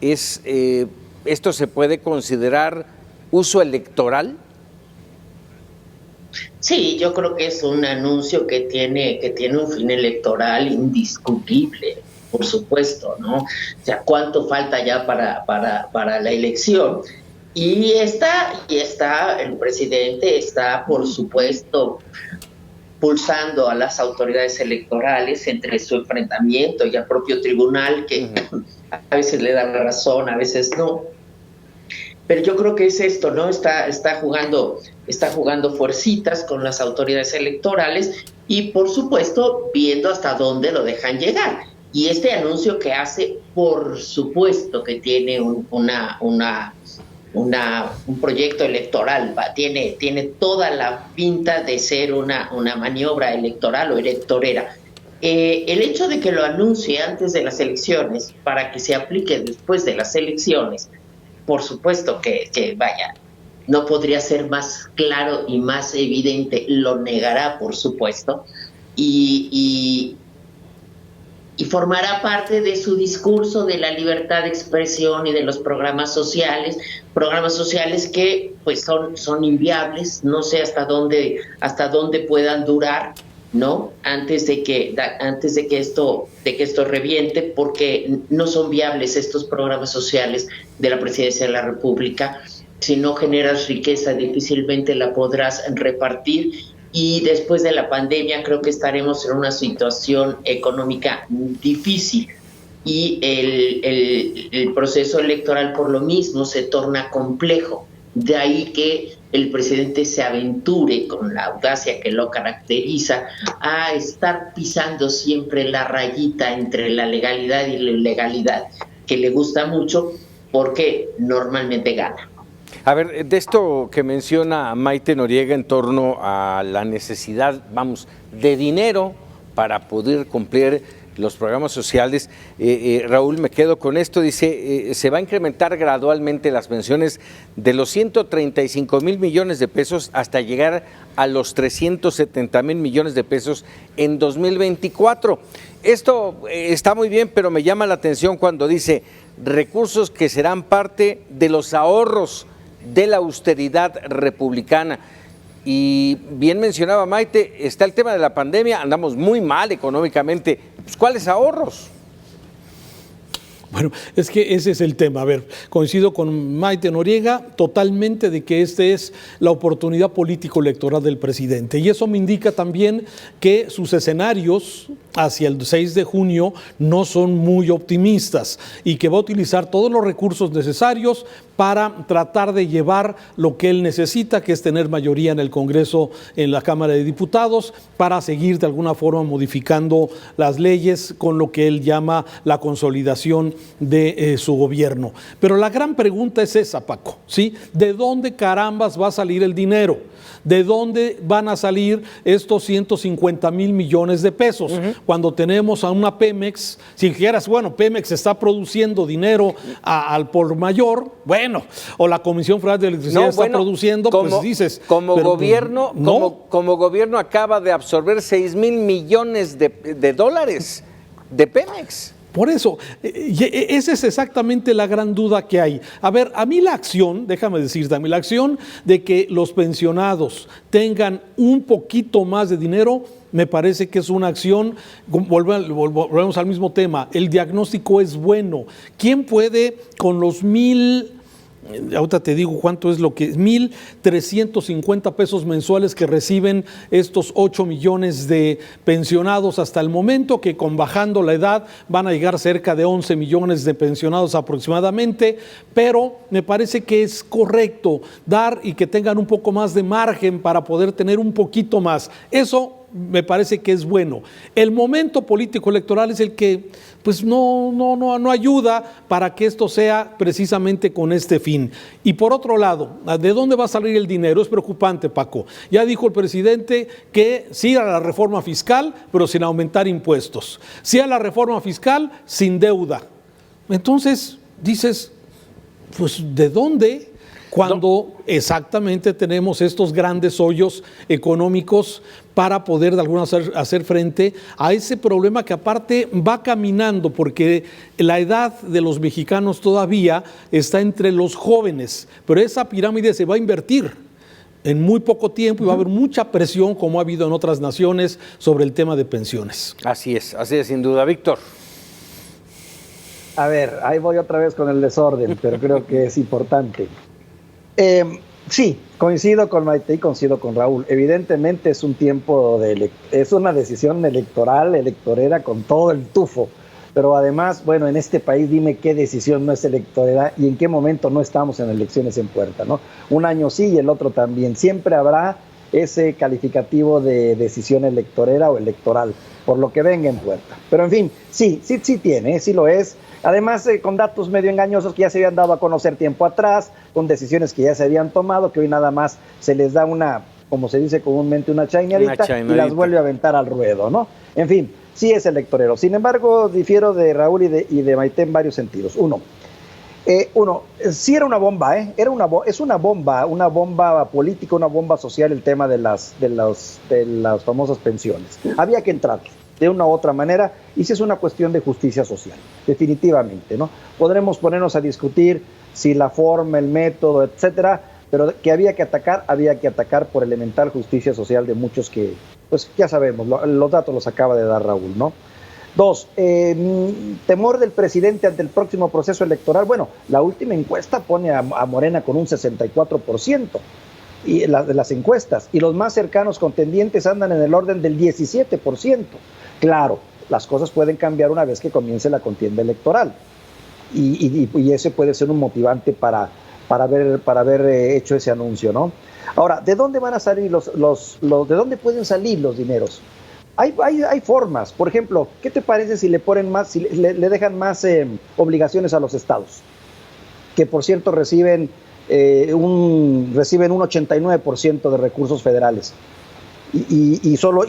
[SPEAKER 2] ¿esto se puede considerar uso electoral?
[SPEAKER 3] Sí, yo creo que es un anuncio que tiene un fin electoral indiscutible, por supuesto, ¿no? O sea, ¿cuánto falta ya para la elección? Y el presidente está, por supuesto, pulsando a las autoridades electorales entre su enfrentamiento y al propio tribunal, que a veces le da la razón, a veces no. Pero yo creo que es esto, ¿no? Está jugando fuercitas con las autoridades electorales y, por supuesto, viendo hasta dónde lo dejan llegar. Y este anuncio que hace, por supuesto que tiene un proyecto electoral, tiene toda la pinta de ser una maniobra electoral o electorera. El hecho de que lo anuncie antes de las elecciones para que se aplique después de las elecciones, por supuesto que vaya, no podría ser más claro y más evidente, lo negará, por supuesto, y formará parte de su discurso de la libertad de expresión y de los programas sociales que pues son inviables, no sé hasta dónde puedan durar, ¿no? Antes de que esto reviente, porque no son viables estos programas sociales de la Presidencia de la República. Si no generas riqueza, difícilmente la podrás repartir, y después de la pandemia creo que estaremos en una situación económica difícil, y el proceso electoral por lo mismo se torna complejo. De ahí que el presidente se aventure con la audacia que lo caracteriza a estar pisando siempre la rayita entre la legalidad y la ilegalidad, que le gusta mucho porque normalmente gana.
[SPEAKER 2] A ver, de esto que menciona Maite Noriega en torno a la necesidad, de dinero para poder cumplir los programas sociales. Raúl, me quedo con esto, dice, se va a incrementar gradualmente las pensiones de los 135 mil millones de pesos hasta llegar a los 370 mil millones de pesos en 2024. Esto está muy bien, pero me llama la atención cuando dice recursos que serán parte de los ahorros de la austeridad republicana. Y bien mencionaba Maite, está el tema de la pandemia, andamos muy mal económicamente. Pues, ¿cuáles ahorros?
[SPEAKER 4] Bueno, es que ese es el tema. A ver, coincido con Maite Noriega totalmente de que esta es la oportunidad político-electoral del presidente. Y eso me indica también que sus escenarios hacia el 6 de junio no son muy optimistas y que va a utilizar todos los recursos necesarios para tratar de llevar lo que él necesita, que es tener mayoría en el Congreso, en la Cámara de Diputados, para seguir de alguna forma modificando las leyes con lo que él llama la consolidación de su gobierno. Pero la gran pregunta es esa, Paco, ¿sí? ¿De dónde carambas va a salir el dinero? ¿De dónde van a salir estos 150 mil millones de pesos? Cuando tenemos a una Pemex, si dijeras, bueno, Pemex está produciendo dinero al por mayor, bueno, o la Comisión Federal de Electricidad está produciendo, pues dices.
[SPEAKER 2] Como gobierno acaba de absorber 6 mil millones de dólares de Pemex.
[SPEAKER 4] Por eso, esa es exactamente la gran duda que hay. A ver, a mí la acción, déjame decirte, a mí la acción de que los pensionados tengan un poquito más de dinero, me parece que es una acción, volvemos al mismo tema, el diagnóstico es bueno. ¿Quién puede con los ahorita te digo cuánto es lo que es, 1,350 pesos mensuales que reciben estos 8 millones de pensionados hasta el momento, que con bajando la edad van a llegar cerca de 11 millones de pensionados aproximadamente, pero me parece que es correcto dar y que tengan un poco más de margen para poder tener un poquito más. Eso me parece que es bueno. El momento político electoral es el que pues no ayuda para que esto sea precisamente con este fin. Y por otro lado, ¿de dónde va a salir el dinero? Es preocupante, Paco. Ya dijo el presidente que sí a la reforma fiscal, pero sin aumentar impuestos. Sí a la reforma fiscal, sin deuda. Entonces, dices, pues ¿de dónde? Cuando exactamente tenemos estos grandes hoyos económicos para poder de alguna manera hacer frente a ese problema que aparte va caminando, porque la edad de los mexicanos todavía está entre los jóvenes, pero esa pirámide se va a invertir en muy poco tiempo y va a haber mucha presión, como ha habido en otras naciones, sobre el tema de pensiones.
[SPEAKER 2] Así es sin duda. Víctor.
[SPEAKER 1] A ver, ahí voy otra vez con el desorden, pero creo que es importante. Sí, coincido con Maite y coincido con Raúl. Evidentemente es un tiempo es una decisión electorera con todo el tufo. Pero además, bueno, en este país dime qué decisión no es electorera y en qué momento no estamos en elecciones en puerta, ¿no? Un año sí y el otro también. Siempre habrá ese calificativo de decisión electorera o electoral, por lo que venga en puerta. Pero en fin, sí tiene, sí lo es. Además, con datos medio engañosos que ya se habían dado a conocer tiempo atrás, con decisiones que ya se habían tomado, que hoy nada más se les da una, como se dice comúnmente, una chaineadita y las vuelve a aventar al ruedo, ¿no? En fin, sí es electorero. Sin embargo, difiero de Raúl y de Maite en varios sentidos. Uno, sí era una bomba, es una bomba política, una bomba social el tema de las famosas pensiones. Había que entrar de una u otra manera, y si es una cuestión de justicia social, definitivamente, ¿no? Podremos ponernos a discutir si la forma, el método, etcétera, pero que había que atacar por elemental justicia social de muchos que, pues ya sabemos, los datos los acaba de dar Raúl, ¿no? Dos, temor del presidente ante el próximo proceso electoral. Bueno, la última encuesta pone a Morena con un 64%. Y de las encuestas, y los más cercanos contendientes andan en el orden del 17%. Claro, las cosas pueden cambiar una vez que comience la contienda electoral, y ese puede ser un motivante para haber hecho ese anuncio, ¿no? Ahora, ¿de dónde van a salir de dónde pueden salir los dineros? Hay formas. Por ejemplo, ¿qué te parece si le ponen más, si le dejan más obligaciones a los estados? Que por cierto reciben un 89% de recursos federales. y solo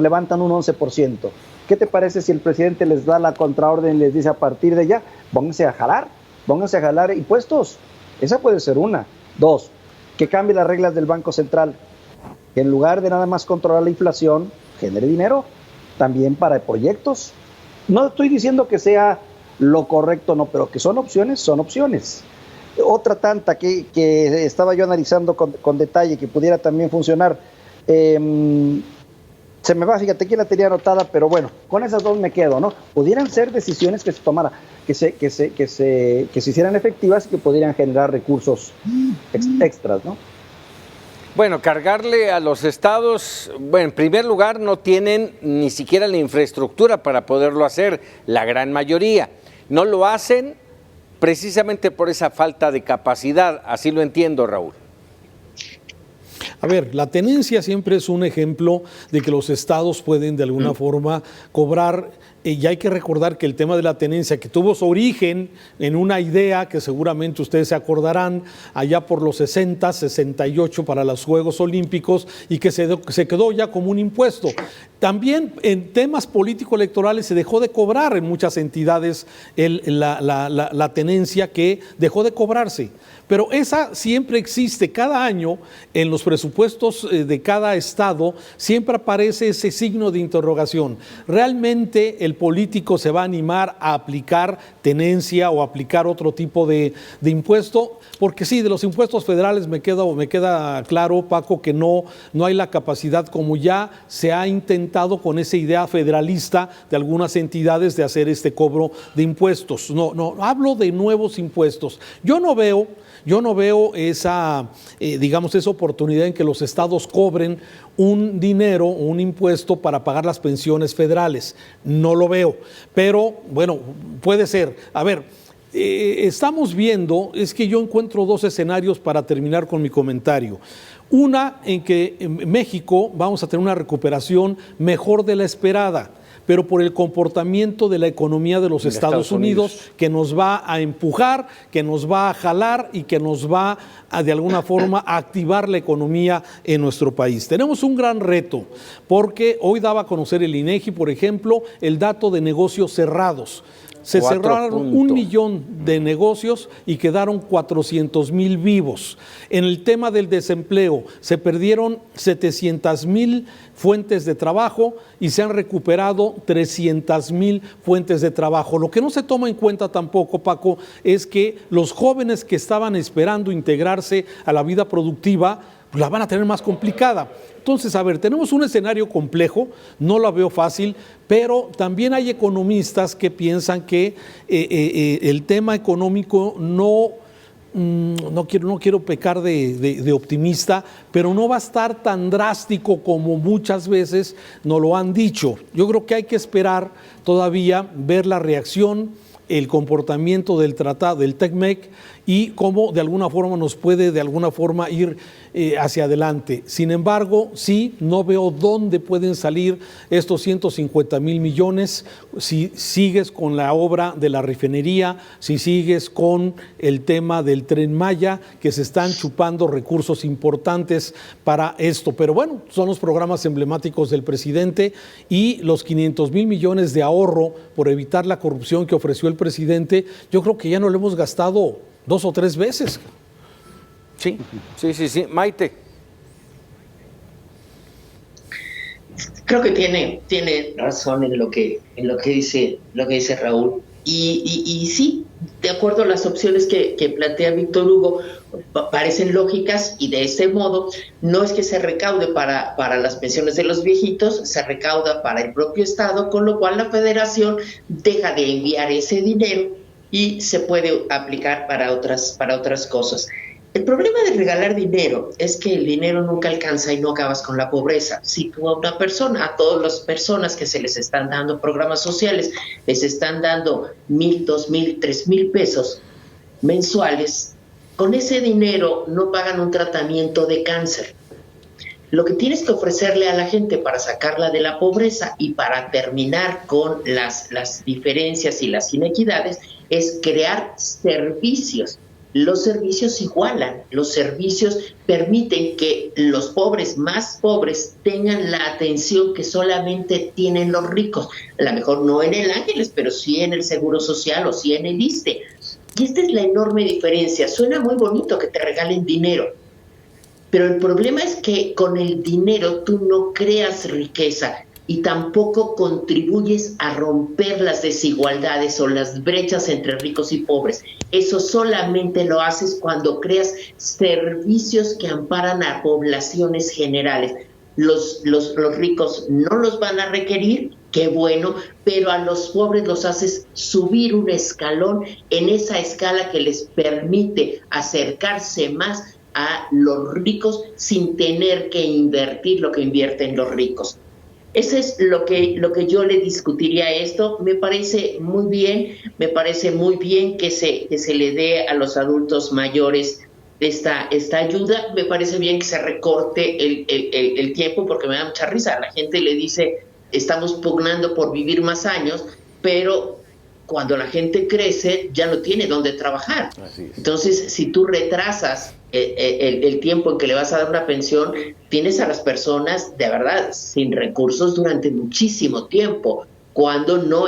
[SPEAKER 1] levantan un 11%. ¿Qué te parece si el presidente les da la contraorden y les dice a partir de ya, pónganse a jalar impuestos? Esa puede ser una. Dos, que cambie las reglas del Banco Central, que en lugar de nada más controlar la inflación, genere dinero también para proyectos. No estoy diciendo que sea lo correcto, no, pero que son opciones. Otra tanta que estaba yo analizando con detalle, que pudiera también funcionar, se me va, fíjate que la tenía anotada, pero bueno, con esas dos me quedo, ¿no? Pudieran ser decisiones que se tomara, que se hicieran efectivas y que pudieran generar recursos extras, ¿no?
[SPEAKER 2] Bueno, cargarle a los estados, bueno, en primer lugar no tienen ni siquiera la infraestructura para poderlo hacer, la gran mayoría. No lo hacen precisamente por esa falta de capacidad, así lo entiendo, Raúl.
[SPEAKER 4] A ver, la tenencia siempre es un ejemplo de que los estados pueden de alguna forma cobrar, y hay que recordar que el tema de la tenencia, que tuvo su origen en una idea que seguramente ustedes se acordarán, allá por los 60, 68 para los Juegos Olímpicos, y que se quedó ya como un impuesto. También en temas político-electorales se dejó de cobrar en muchas entidades la tenencia, que dejó de cobrarse. Pero esa siempre existe. Cada año en los presupuestos de cada estado siempre aparece ese signo de interrogación. ¿Realmente el político se va a animar a aplicar tenencia o aplicar otro tipo de impuesto? Porque sí, de los impuestos federales me queda claro, Paco, que no hay la capacidad, como ya se ha intentado con esa idea federalista de algunas entidades, de hacer este cobro de impuestos. No, hablo de nuevos impuestos. Yo no veo esa, esa oportunidad en que los estados cobren un dinero, un impuesto para pagar las pensiones federales. No lo veo, pero bueno, puede ser. A ver, estamos viendo, es que yo encuentro dos escenarios para terminar con mi comentario. Una, en que en México vamos a tener una recuperación mejor de la esperada, pero por el comportamiento de la economía de los Estados Unidos, que nos va a empujar, que nos va a jalar y que nos va a, de alguna forma, a activar la economía en nuestro país. Tenemos un gran reto, porque hoy daba a conocer el INEGI, por ejemplo, el dato de negocios cerrados. Se cerraron 1 millón de negocios y quedaron 400,000 vivos. En el tema del desempleo, se perdieron 700,000 fuentes de trabajo y se han recuperado 300,000 fuentes de trabajo. Lo que no se toma en cuenta tampoco, Paco, es que los jóvenes que estaban esperando integrarse a la vida productiva, pues la van a tener más complicada. Entonces, a ver, tenemos un escenario complejo, no lo veo fácil, pero también hay economistas que piensan que el tema económico no quiero pecar de optimista, pero no va a estar tan drástico como muchas veces nos lo han dicho. Yo creo que hay que esperar todavía, ver la reacción, el comportamiento del tratado, del TECMEC, y cómo de alguna forma nos puede ir hacia adelante. Sin embargo, sí, no veo dónde pueden salir estos 150,000 millones si sigues con la obra de la refinería, si sigues con el tema del Tren Maya, que se están chupando recursos importantes para esto. Pero bueno, son los programas emblemáticos del presidente, y los 500,000 millones de ahorro por evitar la corrupción que ofreció el presidente, yo creo que ya no lo hemos gastado 2 o 3 veces.
[SPEAKER 2] Sí. Maite.
[SPEAKER 3] Creo que tiene razón en lo que dice Raúl. Y sí, de acuerdo a las opciones que plantea Víctor Hugo, parecen lógicas, y de ese modo no es que se recaude para las pensiones de los viejitos, se recauda para el propio Estado, con lo cual la Federación deja de enviar ese dinero y se puede aplicar para otras cosas. El problema de regalar dinero es que el dinero nunca alcanza y no acabas con la pobreza. Si tú a una persona, a todas las personas que se les están dando programas sociales, les están dando 1,000, 2,000, 3,000 pesos mensuales, con ese dinero no pagan un tratamiento de cáncer. Lo que tienes que ofrecerle a la gente para sacarla de la pobreza y para terminar con las diferencias y las inequidades es crear servicios. Los servicios igualan, los servicios permiten que los pobres más pobres tengan la atención que solamente tienen los ricos. A lo mejor no en el Ángeles, pero sí en el Seguro Social o sí en el ISSSTE. Y esta es la enorme diferencia. Suena muy bonito que te regalen dinero, pero el problema es que con el dinero tú no creas riqueza y tampoco contribuyes a romper las desigualdades o las brechas entre ricos y pobres. Eso solamente lo haces cuando creas servicios que amparan a poblaciones generales. Los ricos no los van a requerir, qué bueno, pero a los pobres los haces subir un escalón en esa escala que les permite acercarse más a los ricos sin tener que invertir lo que invierten los ricos. Eso es lo que yo le discutiría a esto. Me parece muy bien que se le dé a los adultos mayores esta ayuda. Me parece bien que se recorte el tiempo, porque me da mucha risa. La gente le dice, estamos pugnando por vivir más años, pero cuando la gente crece ya no tiene dónde trabajar. Entonces, si tú retrasas el tiempo en que le vas a dar una pensión, tienes a las personas de verdad sin recursos durante muchísimo tiempo, cuando no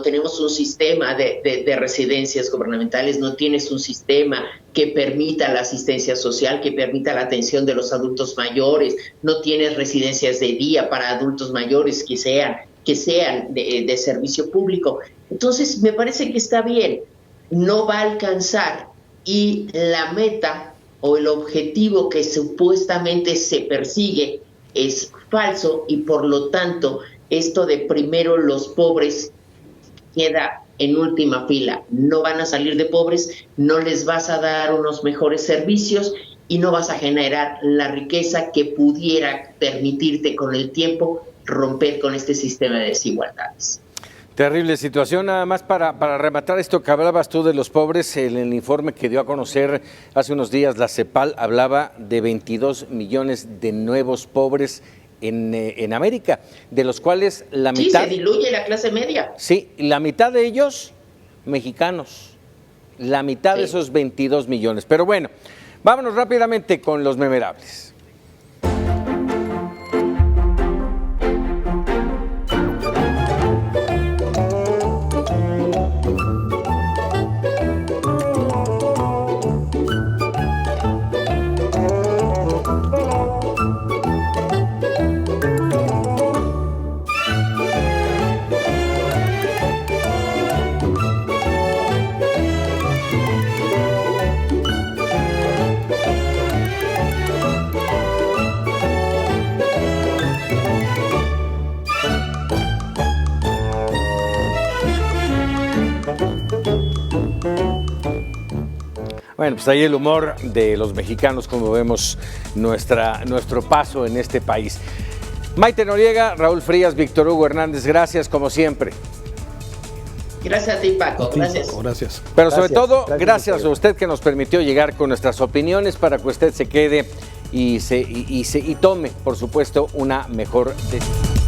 [SPEAKER 3] tenemos un sistema de residencias gubernamentales, no tienes un sistema que permita la asistencia social, que permita la atención de los adultos mayores, no tienes residencias de día para adultos mayores que sean de servicio público. Entonces, me parece que está bien, no va a alcanzar, y la meta o el objetivo que supuestamente se persigue es falso, y por lo tanto, esto de primero los pobres queda en última fila. No van a salir de pobres, no les vas a dar unos mejores servicios y no vas a generar la riqueza que pudiera permitirte con el tiempo romper con este sistema de desigualdades.
[SPEAKER 2] Terrible situación. Nada más para rematar esto que hablabas tú de los pobres, en el informe que dio a conocer hace unos días la CEPAL hablaba de 22 millones de nuevos pobres en América, de los cuales la mitad...
[SPEAKER 3] Sí, se diluye la clase media.
[SPEAKER 2] Sí, la mitad de ellos mexicanos, la mitad de esos 22 millones. Pero bueno, vámonos rápidamente con los memerables. Bueno, pues ahí el humor de los mexicanos, como vemos nuestro paso en este país. Maite Noriega, Raúl Frías, Víctor Hugo Hernández, gracias como siempre.
[SPEAKER 3] Gracias a ti, Paco. Gracias.
[SPEAKER 4] Gracias.
[SPEAKER 2] Pero sobre todo, gracias a usted que nos permitió llegar con nuestras opiniones para que usted se quede y tome, por supuesto, una mejor decisión.